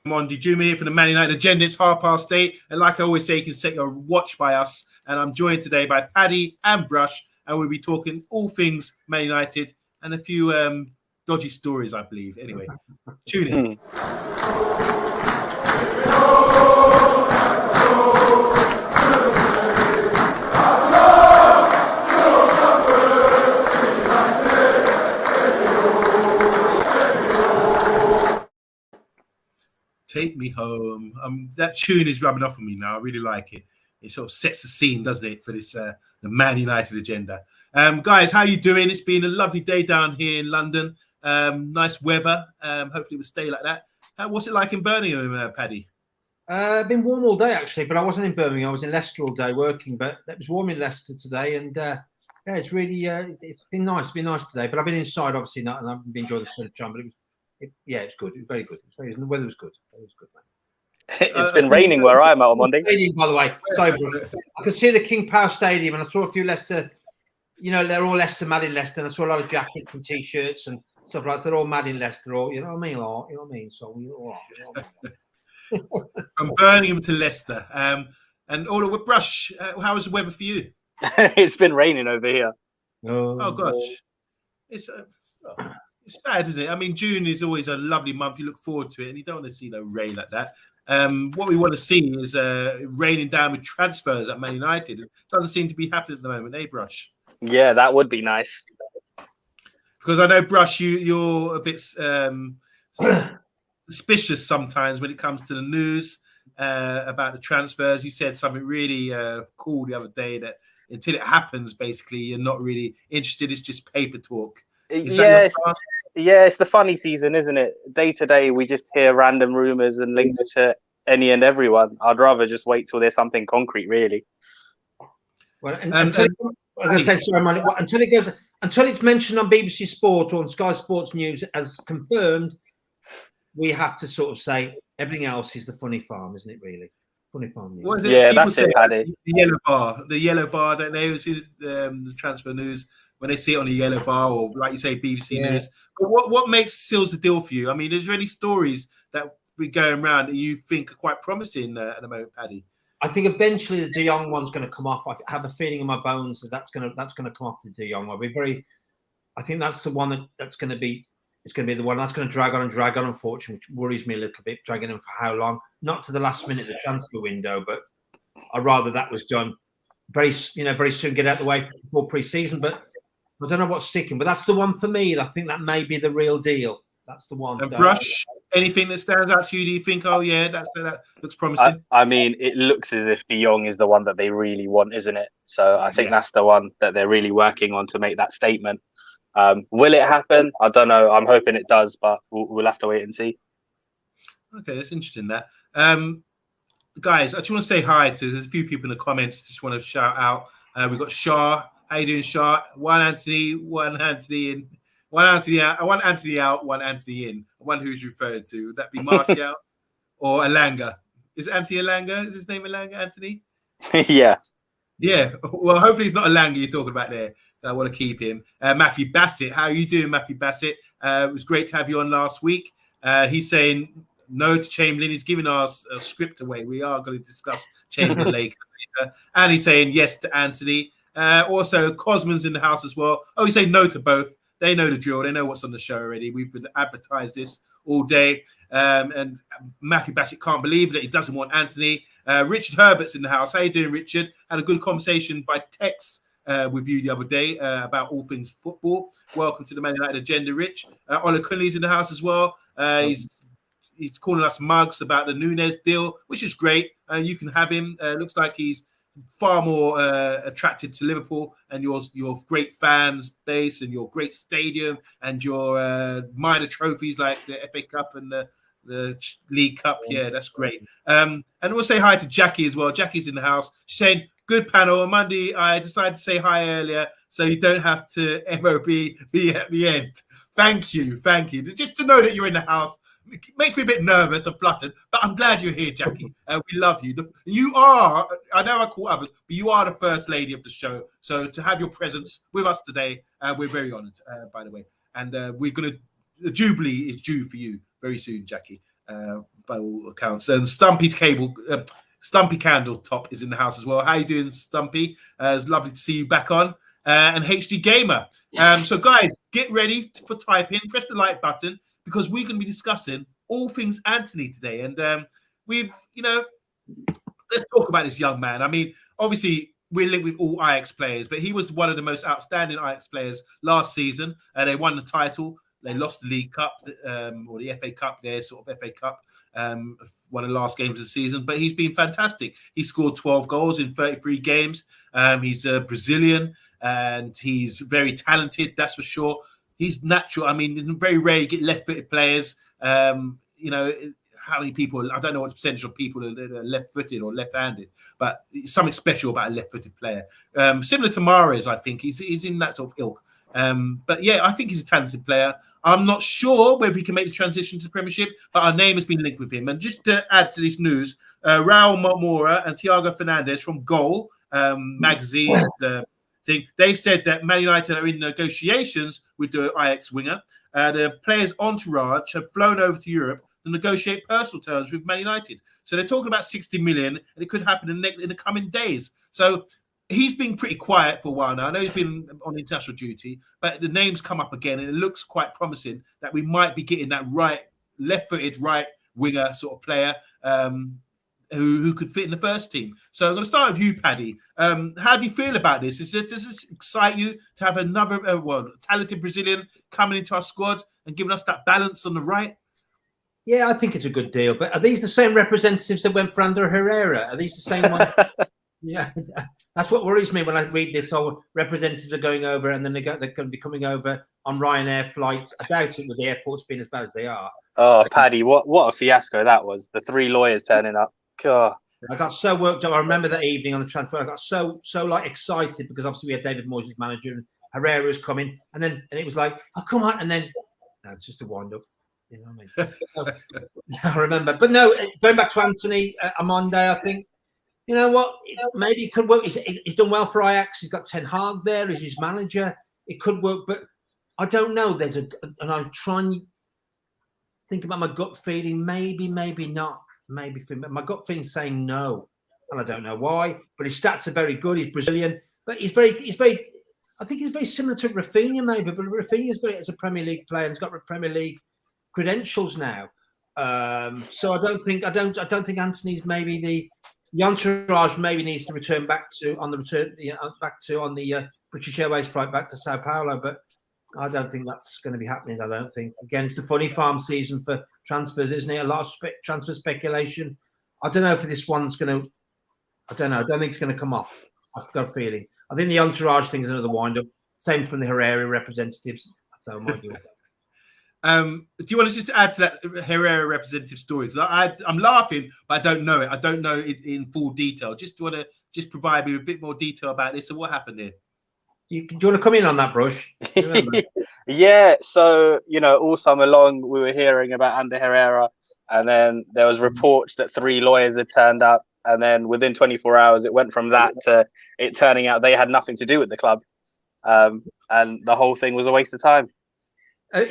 OMONDI, Juma here for the Man United Agenda. It's 8:30, and like I always say, you can set your watch by us. And I'm joined today by Paddy and Brush, and we'll be talking all things Man United and a few dodgy stories, I believe. Anyway, tune in. Take me home. That tune is rubbing off on me now. I really like it. It sort of sets the scene, doesn't it, for this the Man United agenda. Guys, how you doing? It's been a lovely day down here in London. Nice weather. Hopefully it will stay like that. What's it like in Birmingham, Paddy? Been warm all day actually, but I wasn't in Birmingham. I was in Leicester all day working. But it was warm in Leicester today, and yeah, it's really it's been nice. It's been nice today. But I've been inside, obviously not, and I've been enjoying the sunshine. But it's good. It was very good. The weather was good. It was good, man. It's been raining where I'm at on Monday. Stadium, by the way. Sorry, I could see the King Power Stadium, and I saw a few Leicester. You know, they're all Leicester mad in Leicester, and I saw a lot of jackets and T-shirts and stuff like that. They're all mad in Leicester, all you know what I mean, all, you know what I mean. So we all are. From Birmingham to Leicester, and all with Brush. How was the weather for you? It's been raining over here. Oh gosh, it's sad, isn't it? I mean, June is always a lovely month. You look forward to it, and you don't want to see no rain like that. What we want to see is raining down with transfers at Man United. It doesn't seem to be happening at the moment, eh, Brush? Yeah, that would be nice. Because I know, Brush, you're a bit suspicious sometimes when it comes to the news about the transfers. You said something really cool the other day, that until it happens, basically, you're not really interested. It's just paper talk. Yeah, it's the funny season, isn't it? Day to day, we just hear random rumours and links to any and everyone. I'd rather just wait till there's something concrete, really. Well, until it's mentioned on BBC Sport or on Sky Sports News as confirmed, we have to sort of say everything else is the funny farm, isn't it? Really, funny farm. Yeah, that's it, Paddy. The yellow bar. Don't they see the transfer news when they see it on the yellow bar, or like you say, BBC News? But what seals the deal for you? I mean, is there any stories that be going around that you think are quite promising at the moment, Paddy? I think eventually the De Jong one's going to come off. I have a feeling in my bones that that's going to come off the De Jong. I think that's the one that's going to be. It's going to be the one that's going to drag on, unfortunately, which worries me a little bit. Dragging him for how long? Not to the last minute of the transfer window, but I'd rather that was done very soon, get out of the way before pre-season. But I don't know what's sticking. But that's the one for me. I think that may be the real deal. That's the one. And Brush, anything that stands out to you? Do you think, oh yeah, that looks promising? I mean, it looks as if De Jong is the one that they really want, isn't it? So I think that's the one that they're really working on to make that statement. Will it happen? I don't know. I'm hoping it does, but we'll have to wait and see. Okay, that's interesting. That guys, I just want to say hi to. There's a few people in the comments. Just want to shout out. We've got SHAH. How you doing, SHAH? One Anthony in. One Anthony out, one Anthony in. One who's referred to. Would that be Martial or Alanga? Is it Anthony Alanga? Is his name Alanga, Anthony? Yeah. Yeah. Well, hopefully it's not Alanga you're talking about there. So I want to keep him. Matthew Bassett. How are you doing, Matthew Bassett? It was great to have you on last week. He's saying no to Chamberlain. He's giving us a script away. We are going to discuss Chamberlain later. And he's saying yes to Anthony. Also, Cosman's in the house as well. Oh, he's saying no to both. They know the drill. They know what's on the show already. We've been advertised this all day. And Matthew Bassett can't believe that he doesn't want Anthony. Richard Herbert's in the house. How you doing, Richard? Had a good conversation by text with you the other day about all things football. Welcome to the Man United Agenda, Rich. Ola Kunle's in the house as well. He's calling us mugs about the Nunes deal, which is great. You can have him. Looks like he's far more attracted to Liverpool and your great fans base and your great stadium and your minor trophies like the FA Cup and the League Cup. Yeah, that's great. And we'll say hi to Jackie as well. Jackie's in the house. She's saying, good panel. On Monday, I decided to say hi earlier so you don't have to MOB be at the end. Thank you. Just to know that you're in the house makes me a bit nervous and fluttered, but I'm glad you're here, Jackie. We love you. You are, I know I call others, but you are the first lady of the show. So to have your presence with us today, we're very honoured, by the way. And we're going to, the Jubilee is due for you very soon, Jackie. by all accounts. And Stumpy Candle Top is in the house as well. How you doing, Stumpy? It's lovely to see you back on. And HD Gamer. So guys, get ready for typing. Press the like button because we're going to be discussing all things Anthony today. And let's talk about this young man. I mean, obviously, we're linked with all Ajax players, but he was one of the most outstanding Ajax players last season. They won the title. They lost the League Cup or the FA Cup, their sort of FA Cup, one of the last games of the season. But he's been fantastic. He scored 12 goals in 33 games. He's a Brazilian and he's very talented, that's for sure. He's natural. I mean, very rare you get left-footed players. How many people, I don't know what the percentage of people that are left-footed or left-handed, but something special about a left-footed player. Similar to Mahrez, I think. He's in that sort of ilk. But yeah, I think he's a talented player. I'm not sure whether he can make the transition to the Premiership, but our name has been linked with him. And just to add to this news, Raul Mora and Thiago Fernandez from Goal magazine, they've said that Man United are in negotiations with the Ajax winger. The player's entourage have flown over to Europe to negotiate personal terms with Man United. So they're talking about 60 million, and it could happen in the coming days. So he's been pretty quiet for a while now. I know he's been on international duty, but the name's come up again, and it looks quite promising that we might be getting that left-footed right winger sort of player who could fit in the first team. So I'm going to start with you, Paddy. How do you feel about this? Does this excite you to have another talented Brazilian coming into our squad and giving us that balance on the right? Yeah, I think it's a good deal. But are these the same representatives that went for Ander Herrera? Are these the same ones? Yeah, that's what worries me when I read this. All representatives are going over, and then they're going to be coming over on Ryanair flights. I doubt it with the airports being as bad as they are. Oh, Paddy, what a fiasco that was. The 3 lawyers turning up. God. I got so worked up. I remember that evening on the transfer. I got so like excited because obviously we had David Moyes as manager and Herrera was coming, and it was like, oh come on, and then no, it's just a wind up. You know what I mean? So, I remember, but no. Going back to Anthony Omondi, I think you know what, maybe it could work. He's done well for Ajax. He's got Ten Hag there as his manager. It could work, but I don't know. And I try and think about my gut feeling. Maybe not. Maybe my gut feeling saying no, and I don't know why. But his stats are very good. He's Brazilian, but he's very. I think he's very similar to Rafinha, maybe. But Rafinha's as a Premier League player, and he's got Premier League credentials now. So I don't think Anthony's maybe the entourage maybe needs to return back on the British Airways flight back to Sao Paulo, but I don't think that's going to be happening. I don't think. Again, it's the funny farm season for transfers, isn't it? A lot of transfer speculation. I don't know if this one's going to. I don't know. I don't think it's going to come off. I've got a feeling. I think the entourage thing is another wind-up. Same from the Herrera representatives. That's how I might do it. Do you want to just add to that Herrera representative story? Because I'm laughing, but I don't know it. I don't know it in full detail. Just want to provide me with a bit more detail about this and what happened here. Do you want to come in on that, Brush? Yeah. So all summer long we were hearing about Ander Herrera, and then there was reports that 3 lawyers had turned up, and then within 24 hours it went from that to it turning out they had nothing to do with the club, and the whole thing was a waste of time.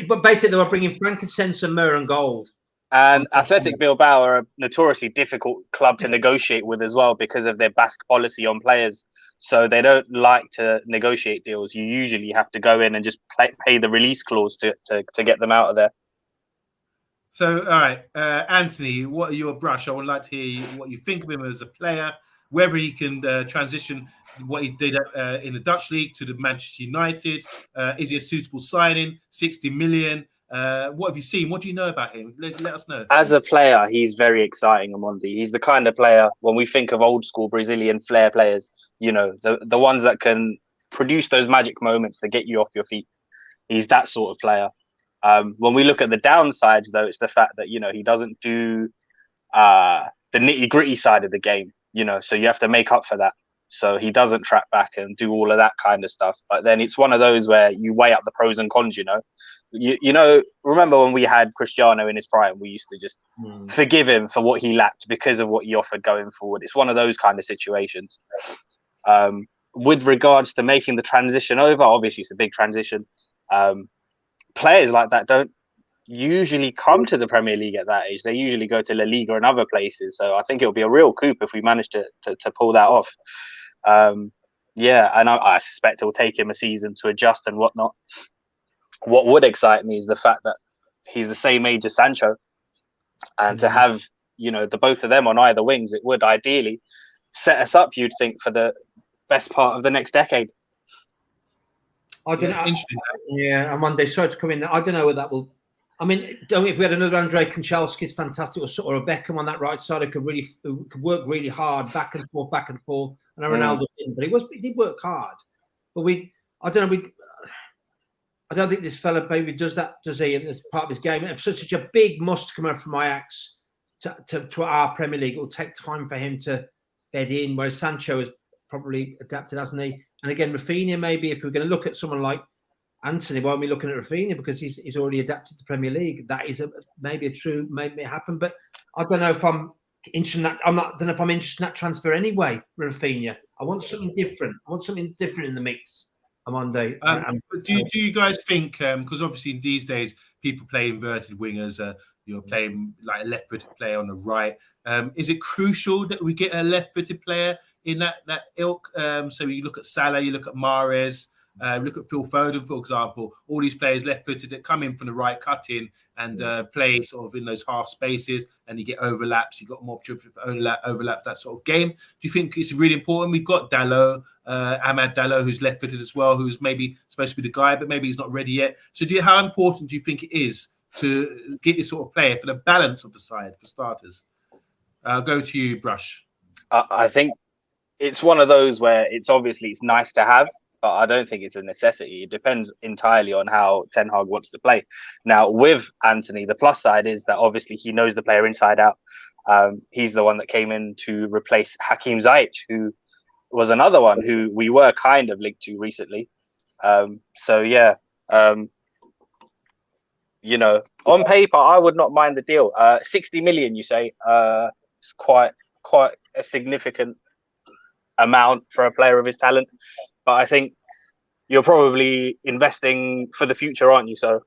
But basically, they were bringing frankincense and myrrh and gold. And Athletic Bilbao are a notoriously difficult club to negotiate with as well because of their Basque policy on players. So they don't like to negotiate deals. You usually have to go in and just pay the release clause to get them out of there. So, all right, Anthony, what are your brush? I would like to hear what you think of him as a player, whether he can transition what he did in the Dutch league to the Manchester United. Is he a suitable signing? 60 million. What have you seen? What do you know about him? Let us know. As a player, he's very exciting, Omondi. He's the kind of player, when we think of old school Brazilian flair players, the ones that can produce those magic moments that get you off your feet. He's that sort of player. When we look at the downsides, though, it's the fact that, he doesn't do the nitty gritty side of the game, so you have to make up for that. So he doesn't track back and do all of that kind of stuff. But then it's one of those where you weigh up the pros and cons, remember when we had Cristiano in his prime, we used to just forgive him for what he lacked because of what he offered going forward. It's one of those kind of situations. With regards to making the transition over, obviously it's a big transition. Players like that usually come to the Premier League at that age. They usually go to La Liga and other places. So I think it'll be a real coup if we manage to pull that off. Yeah, and I suspect it will take him a season to adjust and whatnot. What would excite me is the fact that he's the same age as Sancho, and to have, you know, the both of them on either wings, it would ideally set us up, you'd think, for the best part of the next decade. I don't know. Yeah, and one day sorry to come in. I don't know where that will. I mean, if we had another Andrei Kanchelskis, fantastic, or a Beckham on that right side, who could work really hard, back and forth. And Ronaldo didn't, but he did work hard. But I don't know. I don't think this fella maybe does that. Does he? As part of his game, and such a big must come out from Ajax to our Premier League, it will take time for him to bed in. Whereas Sancho has probably adapted, hasn't he? And again, Rafinha, maybe if we're going to look at someone like Anthony, why aren't we looking at Rafinha? Because he's already adapted to Premier League. That is maybe it happen. But I don't know if I'm interested in that. I don't know if I'm interested in that transfer anyway, Rafinha. I want something different. In the mix on Monday. Do you guys think, because obviously these days people play inverted wingers, you're playing like a left-footed player on the right. Is it crucial that we get a left-footed player in that ilk? So you look at Salah, you look at Mahrez, look at Phil Foden, for example. All these players left-footed that come in from the right, cut in and play sort of in those half spaces, and you get overlaps. You got more opportunity for overlap, that sort of game. Do you think it's really important? We've got Dalot, Amad Dalot, who's left-footed as well, who's maybe supposed to be the guy, but maybe he's not ready yet. So how important do you think it is to get this sort of player for the balance of the side, for starters? I'll go to you, Brush. I think it's one of those where it's nice to have, but I don't think it's a necessity. It depends entirely on how Ten Hag wants to play. Now, with Anthony, the plus side is that obviously he knows the player inside out. He's the one that came in to replace Hakim Ziyech, who was another one who we were kind of linked to recently. You know, on paper, I would not mind the deal. 60 million, you say, it's quite a significant amount for a player of his talent. But I think you're probably investing for the future, aren't you? So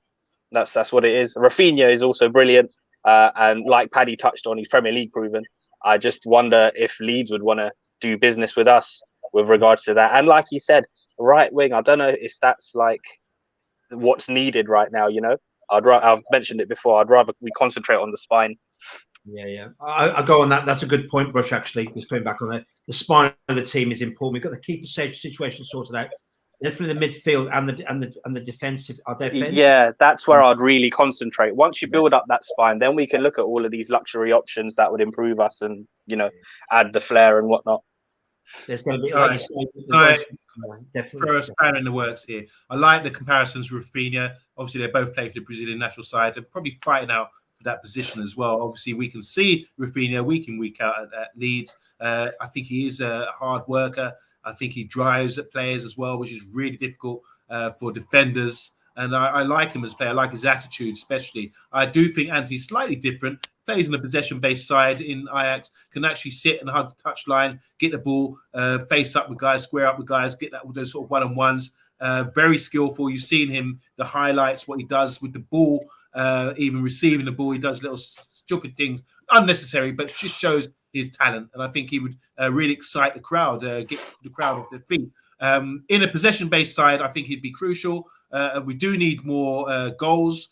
that's what it is. Rafinha is also brilliant. And like Paddy touched on, he's Premier League proven. I just wonder if Leeds would want to do business with us with regards to that. And like you said, right wing, I don't know if that's like what's needed right now, you know? I've mentioned it before. I'd rather we concentrate on the spine. Yeah. I go on that. That's a good point, Brush. Actually, just going back on it, the spine of the team is important. We've got the keeper situation sorted out. Definitely the midfield and the defensive. Our defense. Yeah, that's where I'd really concentrate. Once you build up that spine, then we can look at all of these luxury options that would improve us and, you know, add the flair and whatnot. There's going to be definitely throw a spanner in the works here. I like the comparisons with Rafinha. Obviously, they both play for the Brazilian national side. They're probably fighting out for that position as well. Obviously, we can see Rafinha week in, week out at Leeds. I think he is a hard worker. I think he drives at players as well, which is really difficult for defenders. And I like him as a player. I like his attitude, especially. I do think Anthony's slightly different. Plays on a possession-based side in Ajax, can actually sit and hug the touchline, get the ball, face up with guys, square up with guys, get that with those sort of one-on-ones. Very skillful. You've seen him, the highlights, what he does with the ball, even receiving the ball. He does little stupid things, unnecessary, but just shows his talent. And I think he would really excite the crowd, get the crowd off their feet. In a possession-based side, I think he'd be crucial. We do need more goals,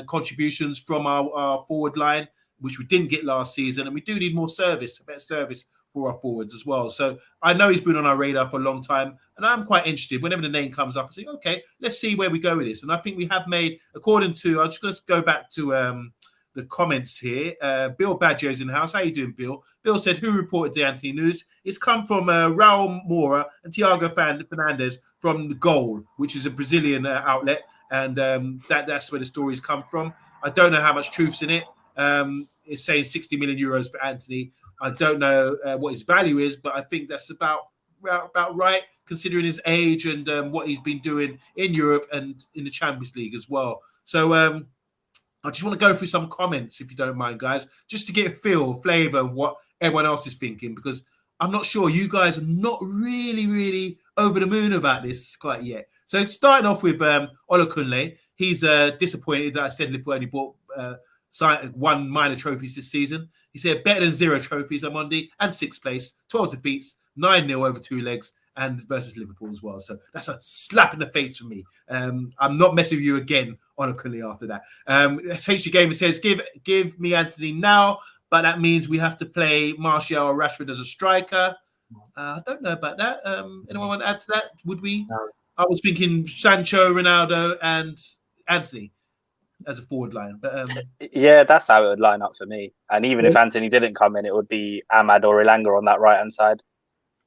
contributions from our forward line, which we didn't get last season. And we do need more service, a better service for our forwards as well. So I know he's been on our radar for a long time, and I'm quite interested. Whenever the name comes up, I think, okay, let's see where we go with this. And I think we have made, according to, I'm just going to go back to the comments here. Bill Badger's in the house. How you doing, Bill? Bill said, who reported the Anthony news? It's come from Raul Moura and Thiago Fernandes from The Goal, which is a Brazilian outlet. And that's where the stories come from. I don't know how much truth's in it. It's saying 60 million euros for Anthony. I don't know what his value is, but I think that's about right, considering his age and what he's been doing in Europe and in the Champions League as well. So I just want to go through some comments, if you don't mind, guys, just to get a flavour of what everyone else is thinking, because I'm not sure you guys are not really over the moon about this quite yet. So starting off with Olukunle, he's disappointed that I said Liverpool only bought won minor trophies this season. He said better than 0 trophies on Monday and 6th place, 12 defeats, 9-0 over 2 legs, and versus Liverpool as well. So that's a slap in the face for me. I'm not messing with you again on a Kunle after that. HG Gamer says, give me Anthony now, but that means we have to play Martial or Rashford as a striker. I don't know about that. Anyone want to add to that? Would we? No. I was thinking Sancho, Ronaldo, and Anthony as a forward line. But yeah, that's how it would line up for me. And even if Anthony didn't come in, it would be Ahmad or Ilanga on that right-hand side.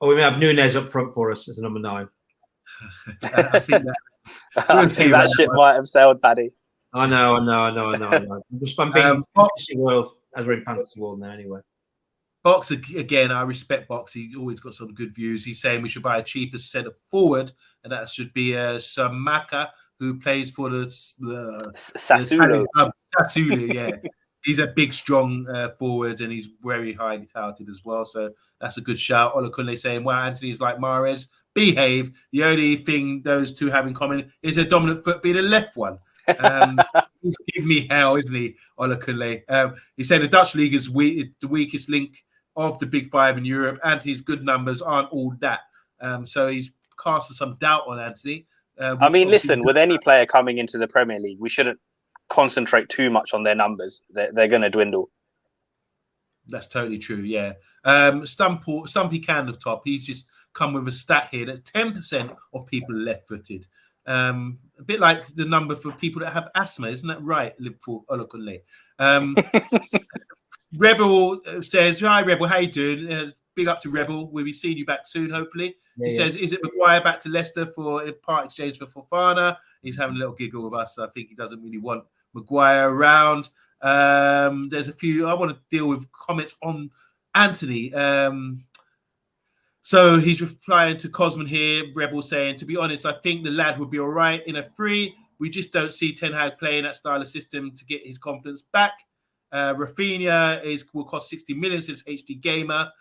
Or we may have Nunez up front for us as a number 9. I think that, I think that shit might have sailed, Paddy. I know. I'm being fantasy world, as we're in fantasy world now anyway. Box, again, I respect Box. He's always got some good views. He's saying we should buy a cheaper centre forward, and that should be Samaka, who plays for the Sassuolo. Sassuolo, yeah. He's a big, strong forward, and he's very highly touted as well. So that's a good shout. Ola Kunle saying, wow, Anthony's like Mahrez. Behave. The only thing those two have in common is a dominant foot being a left one. He's giving me hell, isn't he, Ola Kunle? He's saying the Dutch league is the weakest link of the big 5 in Europe. Anthony's good numbers aren't all that. So he's casting some doubt on Anthony. I mean, listen, with any player coming into the Premier League, we shouldn't concentrate too much on their numbers. They're going to dwindle. That's totally true, yeah. Stumpy Can of top, he's just come with a stat here that 10% of people are left-footed. A bit like the number for people that have asthma, isn't that right, Liverpool? Olokunle. Rebel says, hi, Rebel, how you doing? Big up to Rebel. We'll be seeing you back soon, hopefully. He says, is it Maguire back to Leicester for a part exchange for Fofana? He's having a little giggle with us. I think he doesn't really want Maguire around. There's a few. I want to deal with comments on Anthony. So he's replying to Cosman here, Rebel saying, to be honest, I think the lad would be all right in a free. We just don't see Ten Hag playing that style of system to get his confidence back. Rafinha will cost 60 million, says HD Gamer,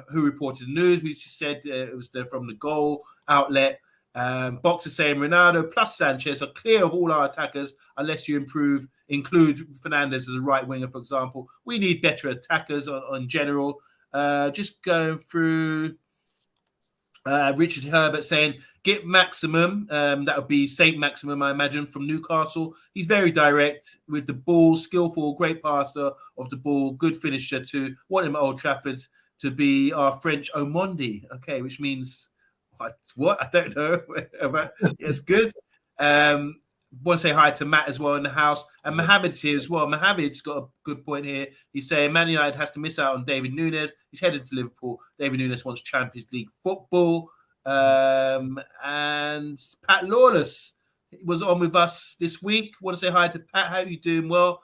who reported the news. We just said it was from the goal outlet. Boxer saying Ronaldo plus Sanchez are clear of all our attackers unless you include Fernandez as a right winger, for example. We need better attackers on general. Just going through Richard Herbert saying get Maximum. That would be Saint Maximum, I imagine, from Newcastle. He's very direct with the ball, skillful, great passer of the ball, good finisher too. Want him at Old Trafford to be our French Omondi. Okay, which means what? I don't know. It's good. Want to say hi to Matt as well in the house. And Mohamed's here as well. Mohamed's got a good point here. He's saying Man United has to miss out on David Nunes. He's headed to Liverpool. David Nunes wants Champions League football. And Pat Lawless was on with us this week. Want to say hi to Pat. How are you doing? Well,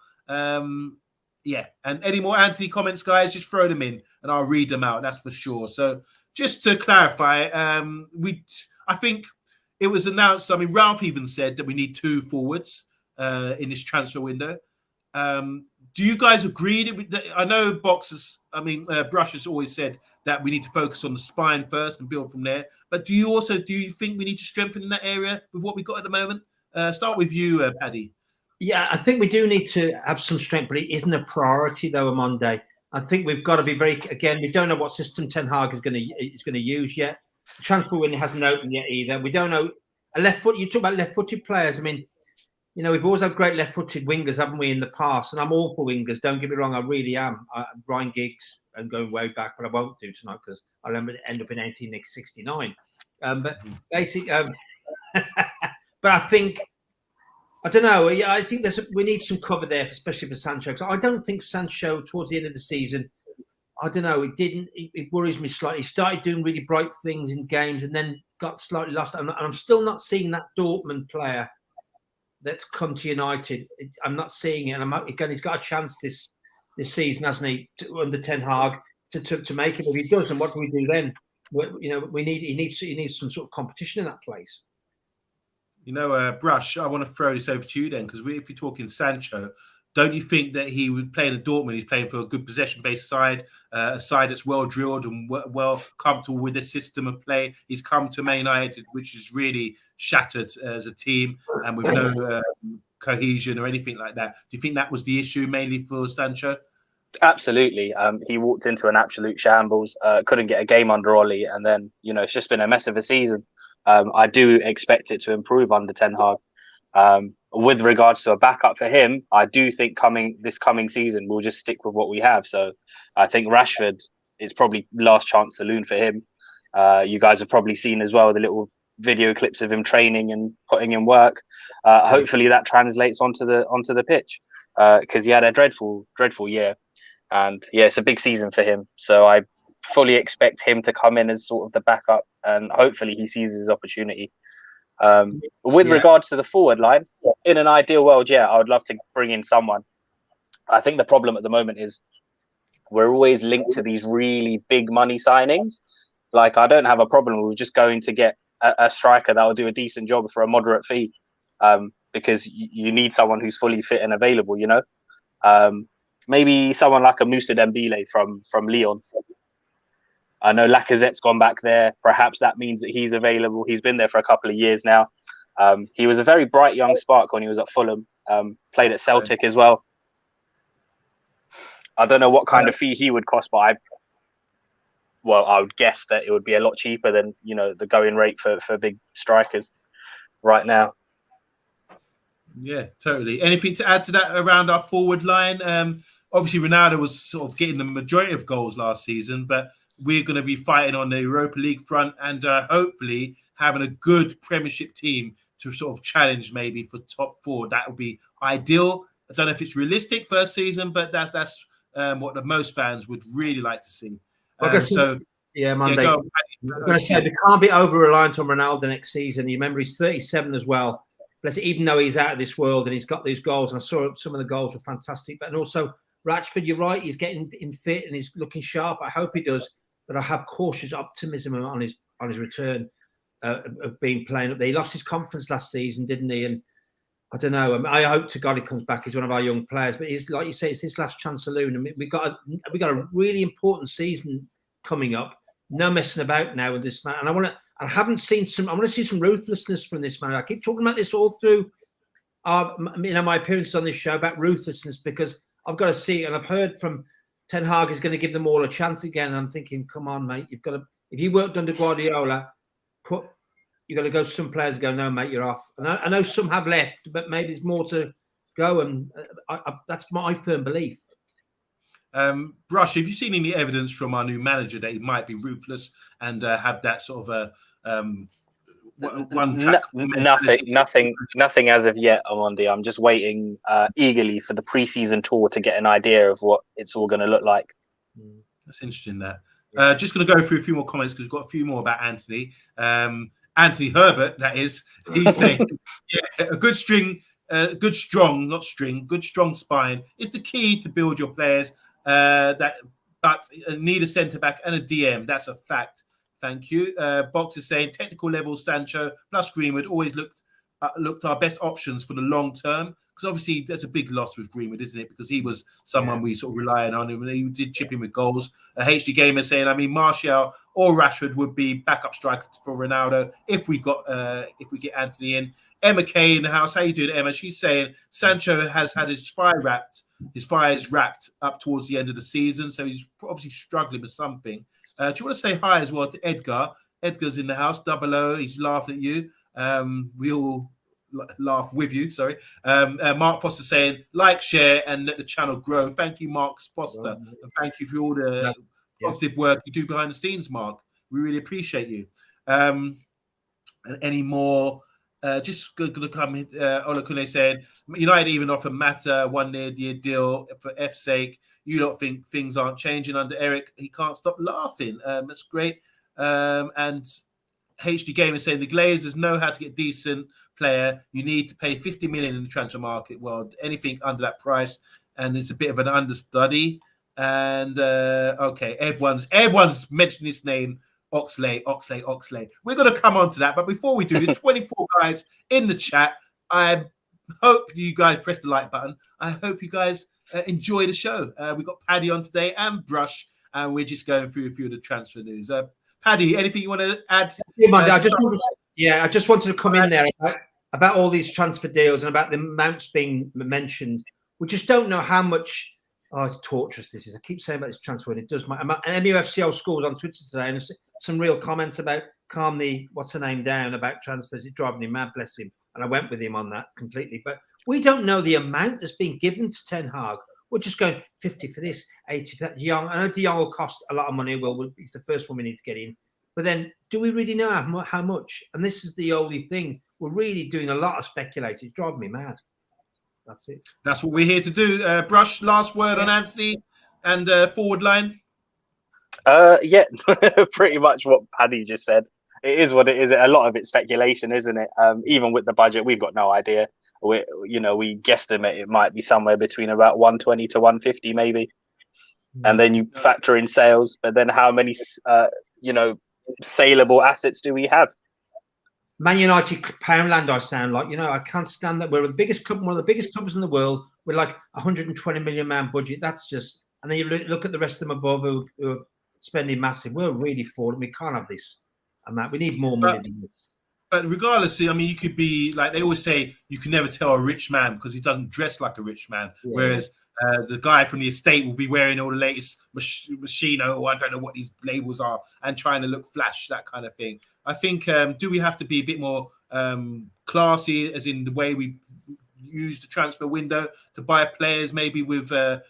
yeah. And any more Anthony comments, guys, just throw them in and I'll read them out. That's for sure. So just to clarify, I think it was announced. I mean, Ralph even said that we need 2 forwards in this transfer window. Do you guys agree? I know Brush has always said that we need to focus on the spine first and build from there. But do you think we need to strengthen in that area with what we've got at the moment? Start with you, Paddy. Yeah, I think we do need to have some strength, but it isn't a priority though, Omondi. I think we've got to be we don't know what system Ten Hag is going to use yet. The transfer window hasn't opened yet either. We don't know. You talk about left-footed players. I mean, we've always had great left-footed wingers, haven't we, in the past? And I'm all for wingers. Don't get me wrong, I really am. Ryan Giggs, and going way back, but I won't do tonight because I'll end up in 1969. But basically, but I think, I don't know. I think we need some cover there, especially for Sancho. Because I don't think Sancho, towards the end of the season, I don't know. It worries me slightly. He started doing really bright things in games and then got slightly lost. And I'm still not seeing that Dortmund player that's come to United. I'm not seeing it. And again, he's got a chance this season, hasn't he, under Ten Hag to make it. If he doesn't, what do we do then? He needs some sort of competition in that place. Brush, I want to throw this over to you then, because if you're talking Sancho, don't you think that he would play in Dortmund? He's playing for a good possession-based side, a side that's well drilled and well comfortable with the system of play. He's come to Man United, which is really shattered as a team and with no cohesion or anything like that. Do you think that was the issue mainly for Sancho? Absolutely. He walked into an absolute shambles, couldn't get a game under Ollie, and then, it's just been a mess of a season. I do expect it to improve under Ten Hag. With regards to a backup for him, I do think this coming season we'll just stick with what we have. So I think Rashford is probably last chance saloon for him. You guys have probably seen as well the little video clips of him training and putting in work. Hopefully that translates onto the pitch, because he had a dreadful year, and yeah, it's a big season for him. So I fully expect him to come in as sort of the backup, and hopefully he sees his opportunity. With regards to the forward line, in an ideal world, I would love to bring in someone. I think the problem at the moment is we're always linked to these really big money signings. Like, I don't have a problem with just going to get a striker that will do a decent job for a moderate fee, because you need someone who's fully fit and available, maybe someone like a Moussa Dembele from Lyon. I know Lacazette's gone back there. Perhaps that means that he's available. He's been there for a couple of years now. He was a very bright young spark when he was at Fulham. Played at Celtic as well. I don't know what kind of fee he would cost, but I would guess that it would be a lot cheaper than the going rate for big strikers right now. Yeah, totally. Anything to add to that around our forward line? Obviously, Ronaldo was sort of getting the majority of goals last season, but we're going to be fighting on the Europa League front and hopefully having a good Premiership team to sort of challenge maybe for top 4. That would be ideal. I don't know if it's realistic first season, but that's what the most fans would really like to see. Monday. I'm going to say we can't be over-reliant on Ronaldo next season. You remember he's 37 as well. But even though he's out of this world and he's got these goals, and I saw some of the goals were fantastic. But also Rashford, you're right, he's getting in fit and he's looking sharp. I hope he does. But I have cautious optimism on his return of being playing up there. He lost his confidence last season, didn't he? And I don't know. I hope to God he comes back. He's one of our young players. But he's, like you say, it's his last chance saloon. And we've got a really important season coming up. No messing about now with this man. And I want to see some ruthlessness from this man. I keep talking about this all through my appearances on this show about ruthlessness, because I've got to see it. And I've heard from Ten Hag is going to give them all a chance again. And I'm thinking, come on, mate, you've got to. If you worked under Guardiola, you've got to go to some players and go, no, mate, you're off. And I know some have left, but maybe there's more to go. And that's my firm belief. Brush, have you seen any evidence from our new manager that he might be ruthless and have that sort of one track? Nothing as of yet, Omondi. I'm just waiting eagerly for the pre-season tour to get an idea of what it's all going to look like. That's interesting. Just going to go through a few more comments because we've got a few more about Anthony. Anthony Herbert, that is. He's saying, a good strong spine is the key to build your players. But need a centre back and a DM. That's a fact. Thank you. Box is saying technical level Sancho plus Greenwood always looked our best options for the long term, because obviously there's a big loss with Greenwood, isn't it? Because he was someone we sort of relying on, and he did chip in with goals. HD Gamer saying, I mean, Martial or Rashford would be backup strikers for Ronaldo if we get Anthony in. Emma Kay in the house. How you doing, Emma? She's saying Sancho has had his fires wrapped up towards the end of the season, so he's obviously struggling with something. Do you want to say hi as well to Edgar? Edgar's in the house, 00. He's laughing at you. We all laugh with you. Sorry. Mark Foster saying, like, share, and let the channel grow. Thank you, Mark Foster. And thank you for all the positive work you do behind the scenes, Mark. We really appreciate you. And any more? Just going to come. Olakune saying, United even offer Mata 1-year deal for F's sake. You don't think things aren't changing under Eric? He can't stop laughing. That's great. And HD Game is saying the Glazers know how to get decent player. You need to pay 50 million in the transfer market. Well, anything under that price, and it's a bit of an understudy. And okay, everyone's mentioned his name. Oxlade. We're going to come on to that. But before we do, there's 24 guys in the chat. I'm hope you guys press the like button. I hope you guys enjoy the show. We've got Paddy on today and Brush, and we're just going through a few of the transfer news. Paddy, anything you want to add? I just wanted to come in there about all these transfer deals and about the amounts being mentioned. We just don't know how much. Oh, it's torturous this is. I keep saying about this transfer, and it does. And MUFCL scores on Twitter today, and some real comments about calm the what's her name down about transfers. It's driving him mad, bless him. And I went with him on that completely. But we don't know the amount that's been given to Ten Hag. We're just going 50 for this, 80 for that. De Jong, I know De Jong will cost a lot of money. Well, he's the first one we need to get in. But then, do we really know how much? And this is the only thing. We're really doing a lot of speculating. It's driving me mad. That's it. That's what we're here to do. Brush, last word on Anthony and forward line. Yeah, pretty much what Paddy just said. It is what it is. A lot of it's speculation, isn't it? Even with the budget, we've got no idea. We guesstimate it might be somewhere between about 120 to 150, maybe. And then you factor in sales, but then how many, saleable assets do we have? Man United, Poundland, I sound like, I can't stand that. We're the biggest club, one of the biggest clubs in the world, with like 120 million man budget. That's just, and then you look at the rest of them above who are spending massive. We're really falling. We can't have this and that. We need more money than this. But regardless, I mean, you could be like they always say, you can never tell a rich man because he doesn't dress like a rich man. Yeah. Whereas the guy from the estate will be wearing all the latest Moschino, or I don't know what these labels are, and trying to look flash, that kind of thing. I think, do we have to be a bit more classy, as in the way we use the transfer window to buy players, maybe with a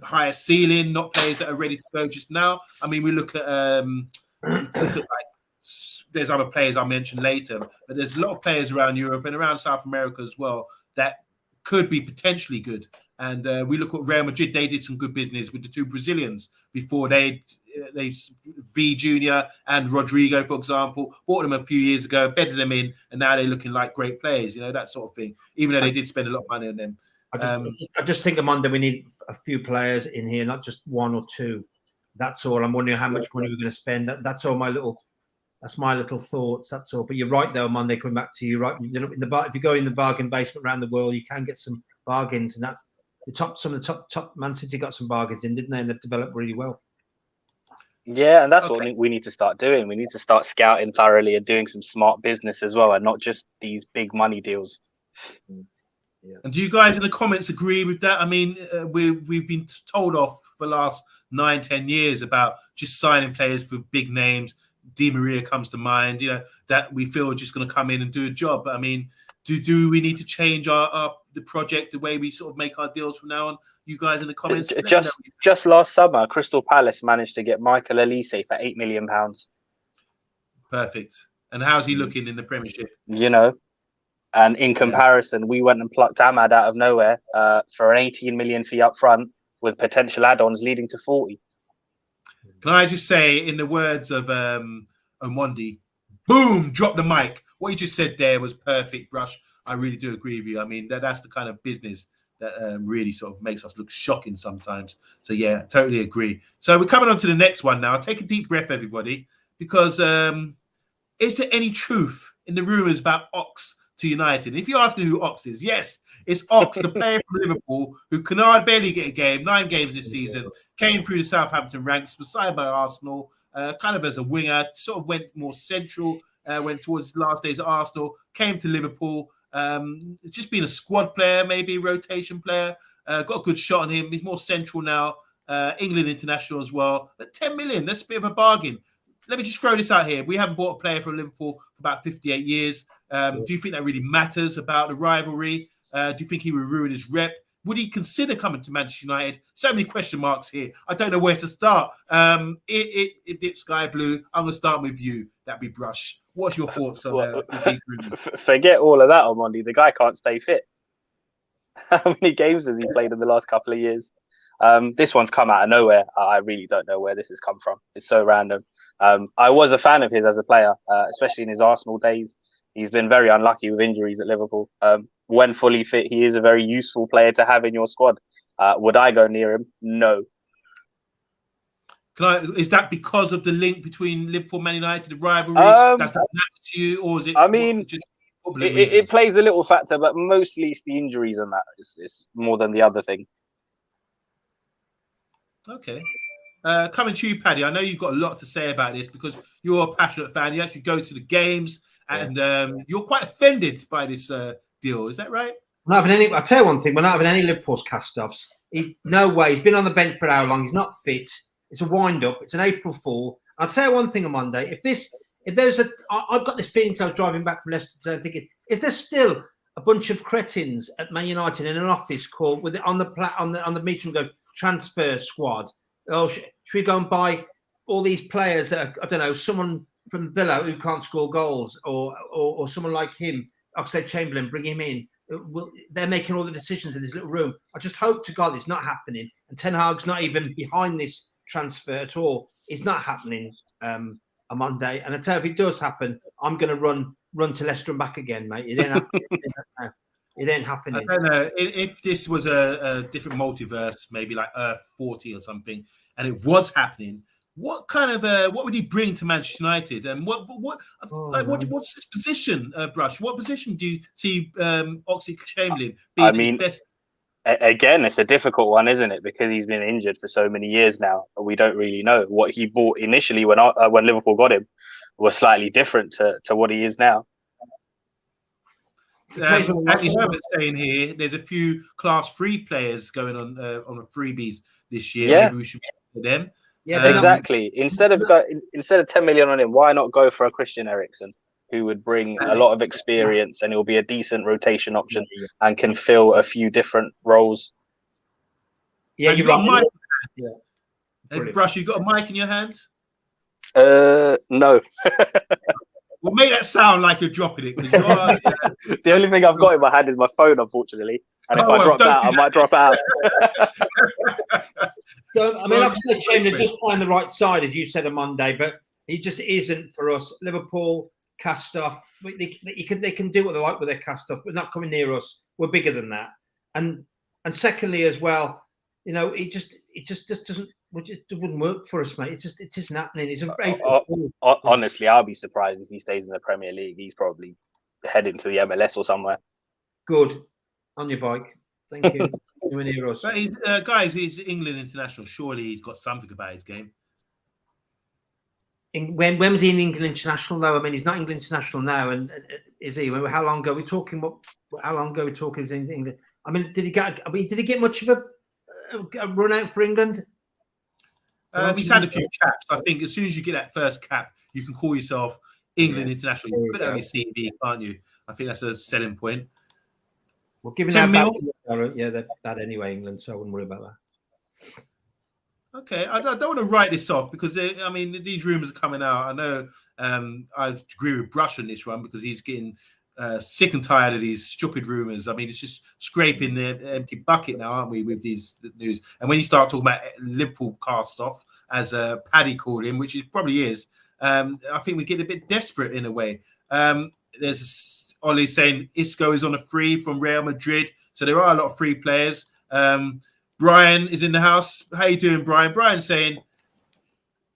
higher ceiling, not players that are ready to go just now? I mean, we look at there's other players I'll mention later, but there's a lot of players around Europe and around South America as well that could be potentially good. And we look at Real Madrid; they did some good business with the two Brazilians before they V Junior and Rodrigo, for example, bought them a few years ago, bedded them in, and now they're looking like great players. That sort of thing. Even though they did spend a lot of money on them. I just think, Amanda, we need a few players in here, not just one or two. That's all. I'm wondering how much money we're going to spend. That's all That's my little thoughts. That's all. But you're right, though, Monday. Coming back to you, right? If you go in the bargain basement around the world, you can get some bargains, and that's some of the top. Man City got some bargains in, didn't they? And they've developed really well. Yeah, and that's what we need to start doing. We need to start scouting thoroughly and doing some smart business as well, and not just these big money deals. Yeah. And do you guys in the comments agree with that? I mean, we've been told off for the last 9-10 years about just signing players for big names. Di Maria comes to mind, that we feel are just going to come in and do a job. But I mean, do we need to change the project, the way we sort of make our deals from now on? You guys in the comments. Just last summer, Crystal Palace managed to get Michael Elise for £8 million. Perfect. And how's he looking in the Premiership? And in comparison, we went and plucked Ahmad out of nowhere for an 18 million fee up front with potential add-ons leading to 40. Can I just say, in the words of OMONDI, boom, drop the mic. What you just said there was perfect, Brush. I really do agree with you. I mean, that's the kind of business that really sort of makes us look shocking sometimes. So, yeah, totally agree. So we're coming on to the next one now. Take a deep breath, everybody, because is there any truth in the rumours about Ox to United? If you're asking who Ox is, yes, it's Ox, the player from Liverpool who can barely get a game, 9 games this season, came through the Southampton ranks, was signed by Arsenal, kind of as a winger, sort of went more central, went towards the last days at Arsenal, came to Liverpool, just being a squad player, maybe a rotation player, got a good shot on him. He's more central now, England international as well. But 10 million, that's a bit of a bargain. Let me just throw this out here. We haven't bought a player from Liverpool for about 58 years. Do you think that really matters about the rivalry? Do you think he would ruin his rep? Would he consider coming to Manchester United? So many question marks here. I don't know where to start. It dipped sky blue. I'm going to start with you. That'd be Brush. What's your thoughts on these rumors? Forget all of that, Omondi. The guy can't stay fit. How many games has he played in the last couple of years? This one's come out of nowhere. I really don't know where this has come from. It's so random. I was a fan of his as a player, especially in his Arsenal days. He's been very unlucky with injuries at Liverpool. When fully fit, he is a very useful player to have in your squad. Would I go near him? No. Is that because of the link between Liverpool and Man United, the rivalry? Does that matter to you, or is it? I mean, footballing it reasons. plays a little factor, but mostly it's the injuries and that is more than the other thing. Okay. Coming to you, Paddy, I know you've got a lot to say about this because you're a passionate fan. You actually go to the games, and you're quite offended by this deal. Is that right? Not having any. I'll tell you one thing: we're not having any Liverpool's cast-offs. No way. He's been on the bench for how long? He's not fit. It's a wind-up. It's an April Fool. I'll tell you one thing on Monday. If there's a, I've got this feeling. So I was driving back from Leicester today, thinking, is there still a bunch of cretins at Man United in an office called with it on the meeting go transfer squad? Oh, should we go and buy all these players that are, I don't know, someone from Villa who can't score goals, or someone like him, Oxlade-Chamberlain, bring him in. They're making all the decisions in this little room. I just hope to God it's not happening. And Ten Hag's not even behind this transfer at all. It's not happening on Monday. And I tell you, if it does happen, I'm going to run to Leicester and back again, mate. It ain't happening. It ain't happening. I don't know. If this was a different multiverse, maybe like Earth 40 or something, and it was happening, what kind of what would he bring to Manchester United? And what's his position, Brush? What position do you see Oxlade-Chamberlain being his best? Again, it's a difficult one, isn't it? Because he's been injured for so many years now. We don't really know. What he bought initially when Liverpool got him was slightly different to what he is now. Andy Herbert's saying here, there's a few Class 3 players going on freebies this year. Yeah. Maybe we should get to them. Yeah, exactly. Instead of 10 million on him, why not go for a Christian Eriksen, who would bring a lot of experience and he'll be a decent rotation option and can fill a few different roles. Yeah, you've got a mic. Yeah. Brush, you got a mic in your hand? No. Well, make that sound like you're dropping it. You are, the only thing I've got in my hand is my phone, unfortunately. And if I drop that, I might drop out. So, I mean, obviously, Chamberlain just playing the right side, as you said on Monday, but he just isn't for us. Liverpool, cast off. They can do what they like with their cast off, but not coming near us. We're bigger than that. And secondly, as well, you know, it just doesn't. It wouldn't work for us, mate. It isn't happening. It's honestly, I'll be surprised if he stays in the Premier League. He's probably heading to the MLS or somewhere. Good. On your bike. Thank you. You and heroes. But guys, he's England international. Surely he's got something about his game. When was he in England international though? I mean, he's not England international now, and is he? How long ago are we talking? How long ago are we talking in England? I mean, did he get much of a run out for England? He's had a few caps. I think as soon as you get that first cap, you can call yourself England international. You put it on your CV, can't you? I think that's a selling point. Well, given that anyway, England, so I wouldn't worry about that. Okay, I don't want to write this off because these rumors are coming out. I know I agree with Brush on this one because he's getting sick and tired of these stupid rumors. I mean, it's just scraping the empty bucket now, aren't we, with these news? And when you start talking about Liverpool cast off, as Paddy called him, which it probably is, I think we get a bit desperate in a way. There's Ollie saying Isco is on a free from Real Madrid, so there are a lot of free players. Brian is in the house. How you doing, Brian? Brian saying,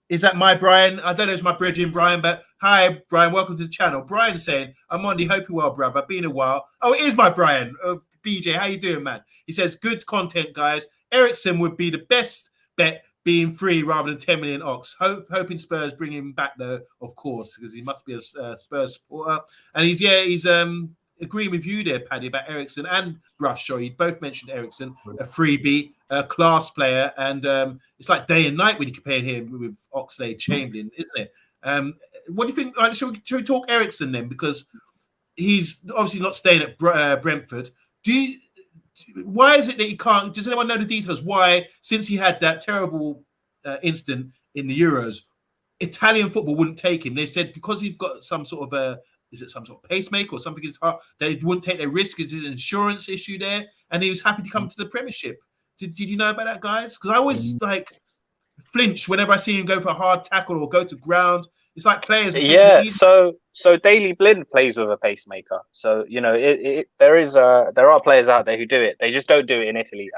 is that my Brian? I don't know if it's my brethren, Brian, but hi, Brian. Welcome to the channel. Brian saying, OMONDI, hope you're well, brother. Been a while. Oh, it is my Brian. BJ, how you doing, man? He says, good content, guys. Eriksen would be the best bet being free rather than 10 million Ox. Hoping Spurs bring him back, though, of course, because he must be a Spurs supporter. And he's agreeing with you there, Paddy, about Eriksen and Brush. Sorry, you both mentioned Eriksen, a freebie, a class player, and it's like day and night when you compare him with Oxlade-Chamberlain, isn't it? What do you think? Shall we talk Eriksen then? Because he's obviously not staying at Brentford. Why is it that he can't? Does anyone know the details? Why, since he had that terrible incident in the Euros, Italian football wouldn't take him? They said because he's got some sort of is it some sort of pacemaker or something in his heart? They wouldn't take their risk. Is it an insurance issue there? And he was happy to come to the Premiership. Did you know about that, guys? Because I always flinch whenever I see him go for a hard tackle or go to ground. It's like players. Yeah. So Daley Blind plays with a pacemaker. So you know, there are players out there who do it. They just don't do it in Italy.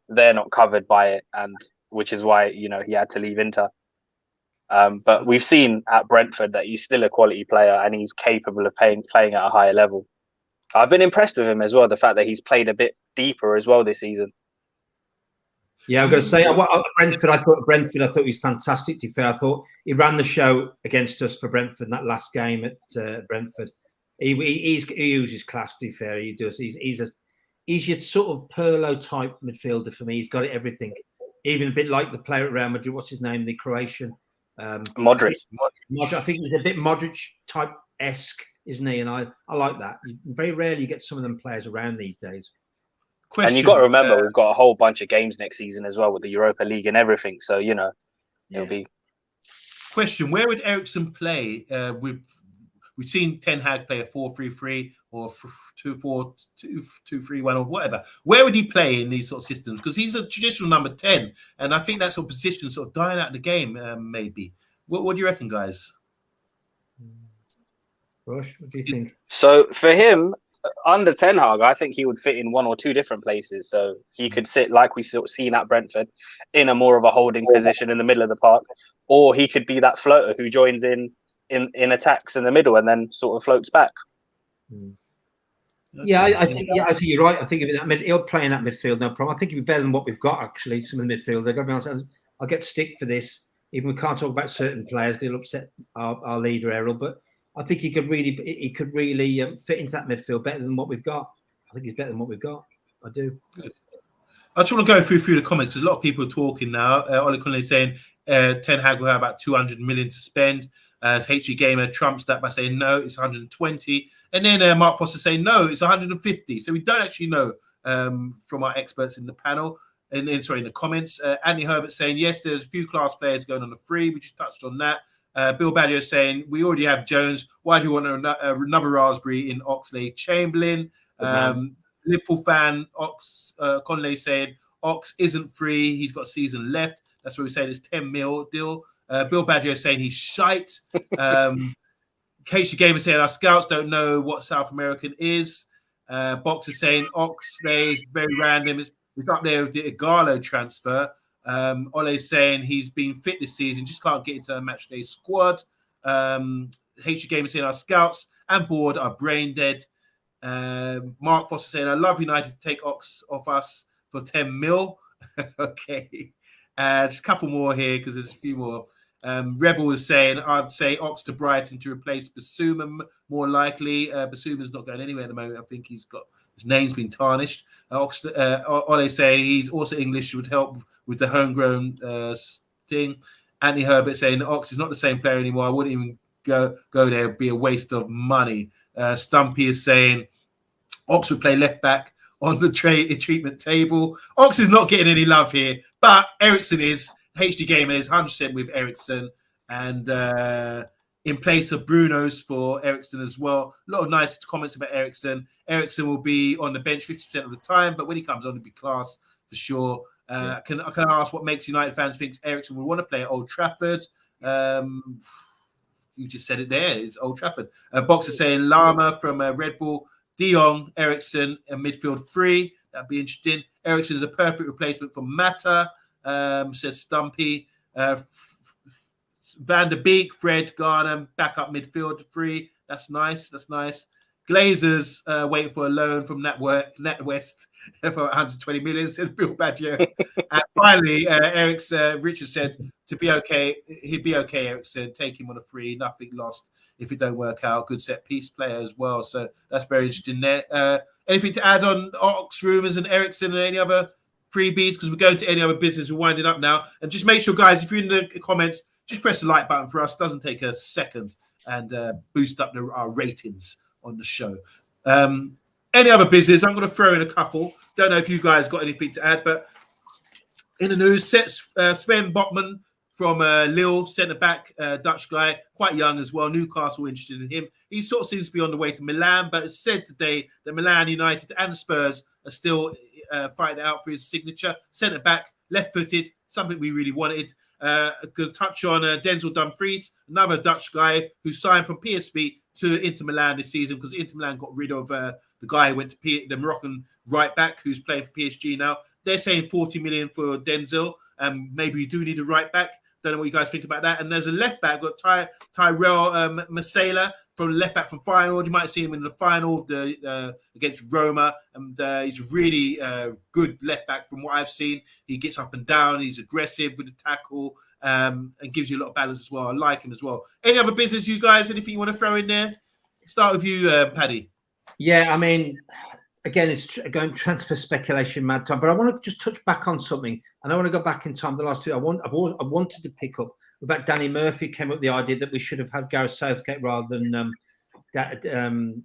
They're not covered by it, and which is why he had to leave Inter. But we've seen at Brentford that he's still a quality player and he's capable of playing at a higher level. I've been impressed with him as well. The fact that he's played a bit deeper as well this season. Yeah, I'm going to say Brentford. I thought he was fantastic. To be fair, I thought he ran the show against us for Brentford in that last game at Brentford. He uses class. To be fair, he does. He's your sort of Pirlo type midfielder for me. He's got everything, even a bit like the player at Real Madrid. What's his name? The Croatian. Modric. I think he's a bit Modric type esque, isn't he? And I like that. Very rarely you get some of them players around these days. Question, and you've got to remember, we've got a whole bunch of games next season as well with the Europa League and everything. So, it'll be. Question, where would Eriksen play? We've seen Ten Hag play a 4-3-3 or 2-4-2-3-1 or whatever. Where would he play in these sort of systems? Because he's a traditional number 10. And I think that sort of position sort of dying out of the game, maybe. What do you reckon, guys? Rush, what do you think? So for him, under Ten Hag, I think he would fit in one or two different places. So he could sit, like we seen at Brentford, in a more of a holding position in the middle of the park, or he could be that floater who joins in attacks in the middle and then sort of floats back. Yeah, I think you're right. I think he'll play in that midfield, no problem. I think he'd be better than what we've got actually. Some of the midfield, they've got to be honest. I'll get stick for this, even we can't talk about certain players because it'll upset our leader Errol, but I think he could really fit into that midfield better than what we've got. I think he's better than what we've got. I do. Good. I just want to go through the comments because a lot of people are talking now. Oli Conley saying Ten Hag will have about 200 million to spend. HG Gamer trumps that by saying no, it's 120. And then Mark Foster saying no, it's 150. So we don't actually know from our experts in the panel. In the comments. Andy Herbert saying yes, there's a few class players going on the free. We just touched on that. Bill Badio saying we already have Jones. Why do you want another Raspberry in Oxlade-Chamberlain? Liverpool fan Conley saying Ox isn't free. He's got a season left. That's what we're saying. It's 10 mil deal. Bill Badio saying he's shite. Casey Gamer saying our scouts don't know what South American is. Boxer saying Oxlade is very random. It's up there with the Igalo transfer. Ole saying he's been fit this season, just can't get into a match day squad. HG Gamer saying our scouts and board are brain dead. Mark Foster saying I love United to take Ox off us for 10 mil. Okay. Just a couple more here because there's a few more. Rebel is saying I'd say Ox to Brighton to replace Basuma more likely. Basuma's not going anywhere at the moment. I think he's got his name's been tarnished. Ole saying he's also English, would help with the homegrown thing. Anthony Herbert saying Ox is not the same player anymore. I wouldn't even go there. It'd be a waste of money. Stumpy is saying Ox would play left back on the treatment table. Ox is not getting any love here, but Eriksen is. HD Gamer is 100% with Eriksen. And in place of Bruno's for Eriksen as well. A lot of nice comments about Eriksen. Eriksen will be on the bench 50% of the time, but when he comes on, he'll be class for sure. Can I ask what makes United fans think Eriksen will want to play at Old Trafford? You just said it there. It's Old Trafford. Boxer saying Lama from Red Bull. De Jong, Eriksen, and midfield 3. That'd be interesting. Eriksen is a perfect replacement for Mata, says Stumpy. Van der Beek, Fred, Garner, backup midfield 3. That's nice. Glazers waiting for a loan from NatWest for 120 million, says Bill Badger. And finally, Richard said to be okay, he'd be okay, Eriksen. Take him on a free, nothing lost if it don't work out. Good set piece player as well. So that's very interesting there. Anything to add on Ox, rumours, and Eriksen and any other freebies? Because we're going to any other business. We're winding up now. And just make sure, guys, if you're in the comments, just press the like button for us. Doesn't take a second and boost up our ratings on the show. Any other business? I'm going to throw in a couple. Don't know if you guys got anything to add, but in the news, Sven Botman from Lille, centre-back, Dutch guy, quite young as well. Newcastle interested in him. He sort of seems to be on the way to Milan, but it's said today that Milan United and Spurs are still fighting out for his signature. Centre-back, left-footed, something we really wanted. Could touch on Denzel Dumfries, another Dutch guy who signed from PSV to Inter Milan this season because Inter Milan got rid of the guy who went to the Moroccan right back who's playing for PSG now. They're saying 40 million for Denzel. Maybe we do need a right back. Don't know what you guys think about that. And there's a left back, got Tyrell Masela from left back from Feyenoord. You might see him in the final of the against Roma, and he's really good left back from what I've seen. He gets up and down. He's aggressive with the tackle, and gives you a lot of balance as well. I like him as well. Any other business, you guys? Anything you want to throw in there? Start with you, Paddy. Yeah, I mean, again, it's going transfer speculation mad time, but I want to just touch back on something, and I want to go back in time. The last two, I wanted to pick up about Danny Murphy. Came up with the idea that we should have had Gareth Southgate rather than Ten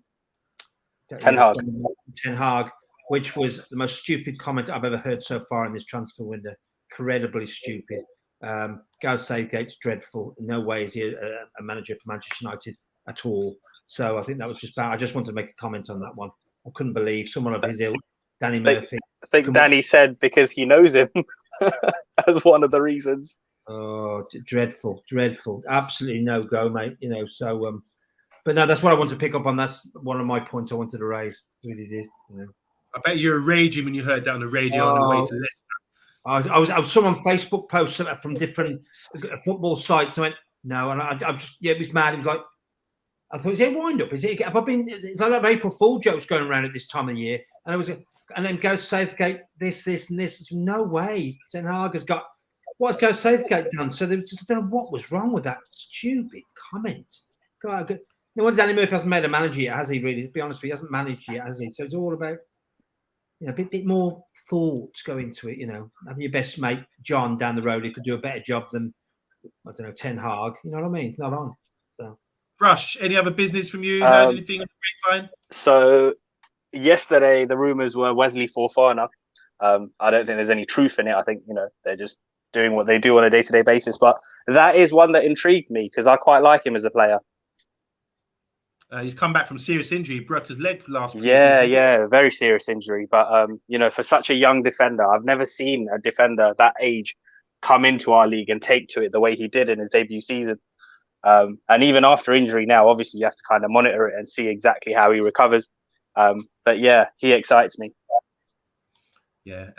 Hag, which was the most stupid comment I've ever heard so far in this transfer window. Incredibly stupid. Gareth Southgate's dreadful. In no way is he a manager for Manchester United at all. So I think that was just bad. I just wanted to make a comment on that one. I couldn't believe someone of his ilk, Danny Murphy. I think Danny said because he knows him as one of the reasons. Oh, dreadful. Absolutely no go, mate. You know, so but no, that's what I want to pick up on. That's one of my points I wanted to raise. Really did. You know. I bet you were raging when you heard that on the radio on the way to Leicester. I was someone Facebook posts from different football sites. I went, no, and I just it was mad. It was like, I thought, is it a wind up? Have I been? It's like April Fool jokes going around at this time of the year. And then goes Southgate, this, and this. No way. Ten Hag has got. What's Gareth Southgate done? So they just don't know what was wrong with that stupid comment. God, no wonder Danny Murphy hasn't made a manager yet, has he? Really, to be honest, he hasn't managed yet, has he? So it's all about, a bit more thoughts go into it. Having your best mate John down the road who could do a better job than Ten Hag. You know what I mean? It's not on. So. Rush, any other business from you? Heard anything on the grapevine? So yesterday the rumours were Wesley Fofana. I don't think there's any truth in it. I think they're just doing what they do on a day-to-day basis. But that is one that intrigued me because I quite like him as a player. He's come back from serious injury. He broke his leg last week. Yeah, very serious injury. But for such a young defender, I've never seen a defender that age come into our league and take to it the way he did in his debut season. And even after injury now, obviously you have to kind of monitor it and see exactly how he recovers. But yeah, he excites me. Yeah,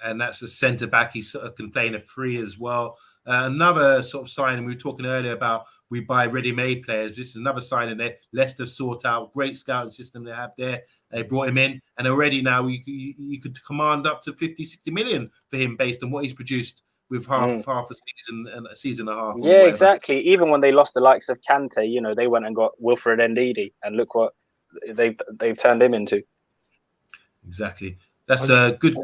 and that's a centre back. He sort of can play in a free as well. Another sort of signing, we were talking earlier about we buy ready-made players. This is another signing there. Leicester sort out great scouting system they have there. They brought him in, and already now you could command up to 50-60 million for him based on what he's produced with half a season and a season and a half. Yeah, exactly. Even when they lost the likes of Kante, they went and got Wilfred Ndidi, and look what they've turned him into. Exactly. That's a good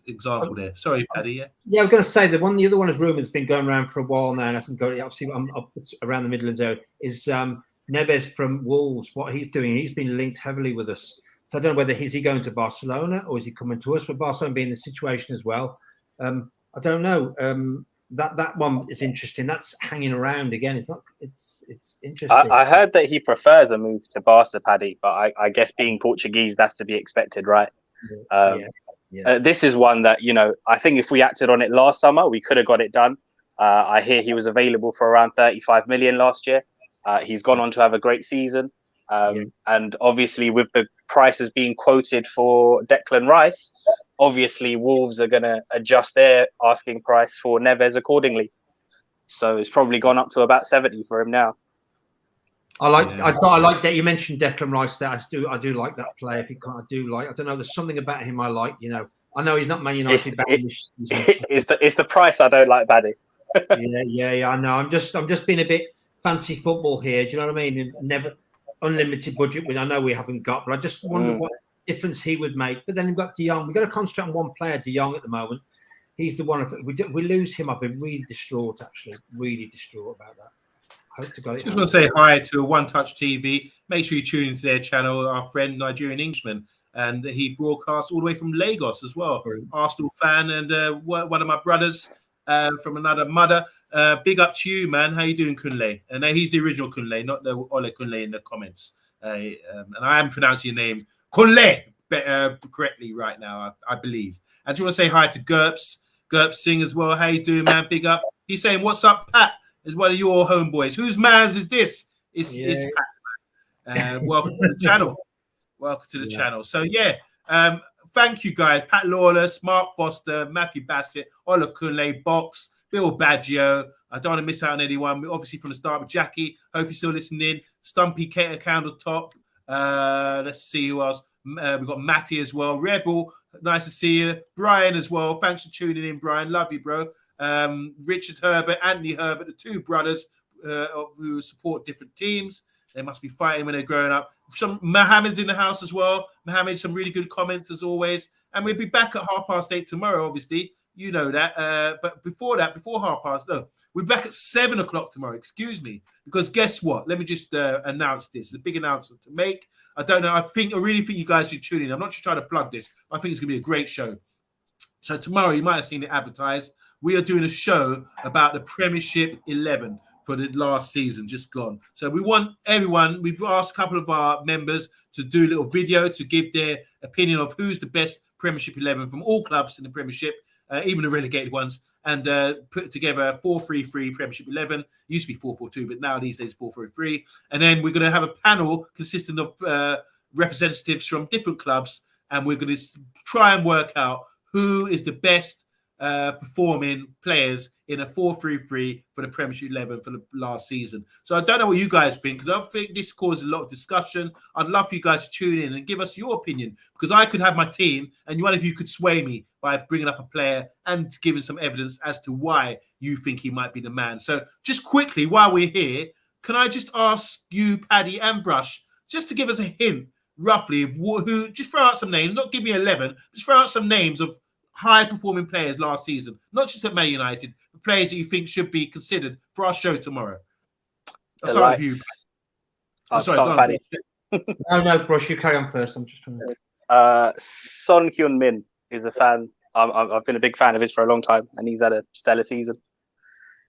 example there. Sorry, Paddy. Yeah, I was going to say the other one is rumours been going around for a while now, and hasn't got it. Obviously, it's around the Midlands area. Is Neves from Wolves? What he's doing? He's been linked heavily with us. So I don't know whether is he going to Barcelona or is he coming to us? But Barcelona being in the situation as well. I don't know. That one is interesting. That's hanging around again. It's not. It's interesting. I heard that he prefers a move to Barca, Paddy. But I guess being Portuguese, that's to be expected, right? This is one that I think if we acted on it last summer, we could have got it done. I hear he was available for around 35 million last year. He's gone on to have a great season. And obviously with the prices being quoted for Declan Rice, obviously Wolves are going to adjust their asking price for Neves accordingly. So it's probably gone up to about 70 for him now. I like that you mentioned Declan Rice. That I do like that player. If you can't, I don't know. There's something about him I like. I know he's not Man United. It's the price I don't like, Baddy. yeah. I know. I'm just being a bit fancy football here. Do you know what I mean? Never unlimited budget, which I know we haven't got. But I just wonder what difference he would make. But then we've got De Jong. We've got to concentrate on one player, De Jong, at the moment. He's the one. We lose him. I've been really distraught. Actually, really distraught about that. I just want to say hi to One Touch TV. Make sure you tune into their channel. Our friend Nigerian Englishman, and he broadcasts all the way from Lagos as well. Arsenal fan and one of my brothers from another mother. Big up to you, man. How you doing, Kunle? And he's the original Kunle, not the Ole Kunle in the comments. And I am pronouncing your name Kunle correctly right now, I believe. And do you want to say hi to Gerps Singh as well? How you doing, man? Big up. He's saying, "What's up, Pat?" Is one of your homeboys. Whose man's is this? It's Pat. Welcome to the channel. Welcome to the channel. So thank you guys. Pat Lawless, Mark Foster, Matthew Bassett, Ola Kunle, Box. Bill Baggio. I don't want to miss out on anyone. Obviously, from the start with Jackie. Hope you're still listening. Stumpy Candletop. Let's see who else. We've got Matty as well. Rebel, nice to see you. Brian as well. Thanks for tuning in, Brian. Love you, bro. Richard Herbert, Anthony Herbert, the two brothers who support different teams. They must be fighting when they're growing up. Some Mohammed's in the house as well. Mohammed, some really good comments as always. And we'll be back at 8:30 tomorrow, obviously. You know that. But before that, before 8:30, no, we're back at 7 o'clock tomorrow. Excuse me. Because guess what? Let me just announce this. It's a big announcement to make. I don't know. I really think you guys should tune in. I'm not just trying to plug this. I think it's going to be a great show. So tomorrow, you might have seen it advertised. We are doing a show about the Premiership 11 for the last season, just gone. So we want everyone, we've asked a couple of our members to do a little video to give their opinion of who's the best Premiership 11 from all clubs in the Premiership, even the relegated ones, and put together a 4-3-3 Premiership 11. It used to be 4-4-2, but now these days 4-3-3. And then we're going to have a panel consisting of representatives from different clubs, and we're going to try and work out who is the best performing players in a 4-3-3 for the Premiership 11 for the last season. So I don't know what you guys think, because I think this causes a lot of discussion. I'd love for you guys to tune in and give us your opinion, because I could have my team and one of you could sway me by bringing up a player and giving some evidence as to why you think he might be the man. So just quickly, while we're here, can I just ask you, Paddy and Brush, just to give us a hint, roughly, of who, just throw out some names, not give me 11, just throw out some names of high-performing players last season, not just at Man United, but players that you think should be considered for our show tomorrow. I'll start with you. Sorry, go on, Paddy. No, Brush, you carry on first. I'm just trying to... Son Heung-min is a fan. I've been a big fan of his for a long time, and he's had a stellar season.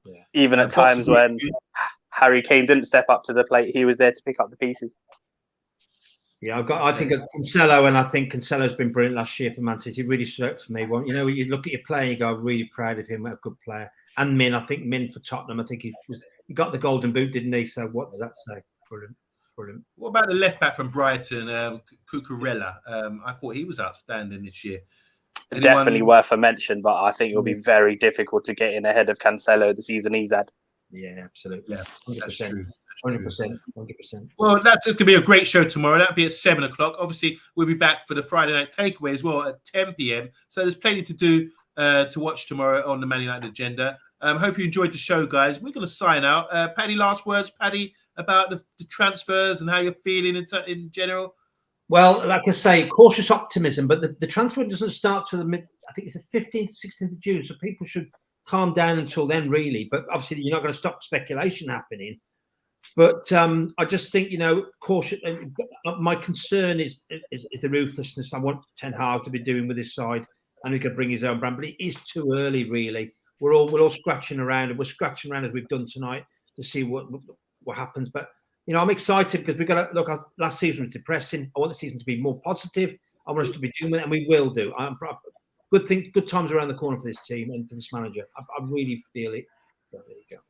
Yeah. Even at times when Harry Kane didn't step up to the plate, he was there to pick up the pieces. Yeah, I think of Cancelo, and I think Cancelo's been brilliant last year for Man City. He really stood out for me. Well, you know, you look at your player, you go, really proud of him, a good player. And Min, I think Min for Tottenham, I think he got the golden boot, didn't he? So what does that say? Brilliant. What about the left back from Brighton, Cucurella? I thought he was outstanding this year. Definitely worth a mention, but I think it'll be very difficult to get in ahead of Cancelo the season he's had. Yeah, absolutely. Yeah, 100%. That's true. 100%. Well, that's going to be a great show tomorrow. That'll be at 7 o'clock. Obviously, we'll be back for the Friday night takeaway as well at 10 p.m. So there's plenty to do to watch tomorrow on the Man United agenda. Hope you enjoyed the show, guys. We're going to sign out. Paddy, last words, Paddy, about the transfers and how you're feeling in general. Well, like I say, cautious optimism, but the transfer doesn't start till I think it's the 15th, 16th of June. So people should calm down until then, really. But obviously, you're not going to stop speculation happening. But I just think, you know, caution. My concern is the ruthlessness I want Ten Hag to be doing with his side, and he could bring his own brand. But it is too early, really. We're all scratching around, and we're scratching around as we've done tonight to see what happens. But you know, I'm excited because we've got to look. Last season was depressing. I want the season to be more positive. I want us to be doing it, and we will do. Good times around the corner for this team and for this manager. I really feel it. But there you go.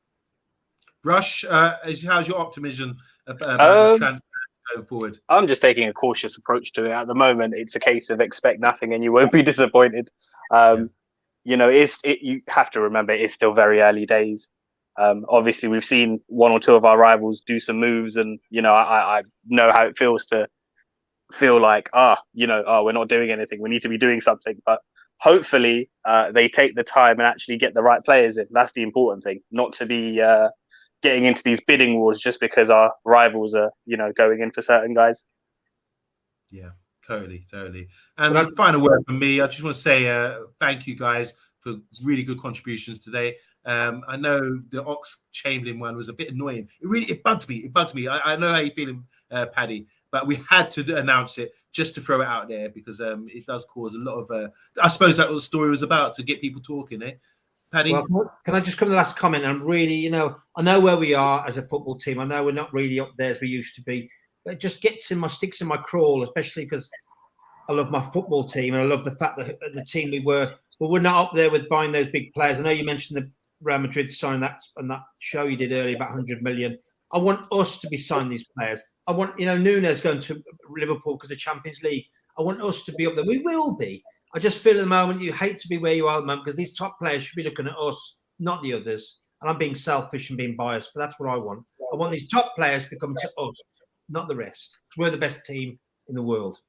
Rush, how's your optimism about the transfer going forward? I'm just taking a cautious approach to it. At the moment, it's a case of expect nothing and you won't be disappointed. You know, you have to remember it's still very early days. Obviously, we've seen one or two of our rivals do some moves, and you know, I know how it feels to feel like, we're not doing anything. We need to be doing something. But hopefully, they take the time and actually get the right players in. That's the important thing, not to be getting into these bidding wars just because our rivals are, you know, going in for certain guys. Yeah, totally. And final word from me, I just want to say thank you guys for really good contributions today. I know the Oxlade-Chamberlain one was a bit annoying. It bugged me. I know how you're feeling, Paddy, but we had to announce it just to throw it out there because it does cause a lot of. I suppose that was the story was about, to get people talking, eh? Paddy? Well, can I just come to the last comment? I'm really, you know, I know where we are as a football team. I know we're not really up there as we used to be, but it just sticks in my crawl, especially because I love my football team and I love the fact that the team we were, but we're not up there with buying those big players. I know you mentioned the Real Madrid signing that show you did earlier about 100 million. I want us to be signing these players. I want, you know, Nunes going to Liverpool because of Champions League. I want us to be up there. We will be. I just feel at the moment you hate to be where you are at the moment because these top players should be looking at us not the others. And I'm being selfish and being biased, but that's what I want. I want these top players to come to us, not the rest. We're the best team in the world.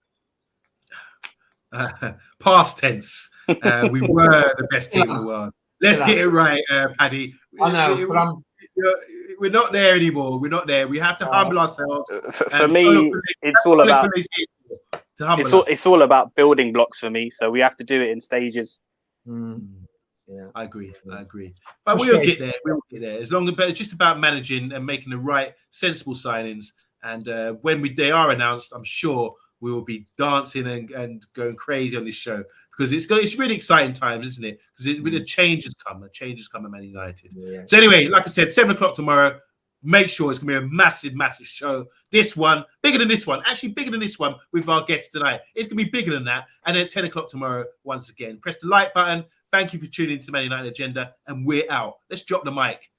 Past tense. We were the best team in the world. Let's get it right, Paddy. I know, but we're not there anymore. We're not there. We have to humble ourselves. For me, it's all about. It's all about building blocks for me. So we have to do it in stages. Yeah, I agree. But we'll get there. We'll get there. As long as it's just about managing and making the right, sensible signings. And when they are announced, I'm sure we will be dancing and going crazy on this show because it's really exciting times, isn't it? Because really a change has come at Man United. Yeah. So anyway, like I said, 7:00 tomorrow. Make sure it's gonna be a massive show. This one bigger than this one, actually bigger than this one with our guests tonight. It's gonna be bigger than that. And then 10:00 tomorrow, once again, press the like button. Thank you for tuning in to Man United Agenda, and we're out. Let's drop the mic.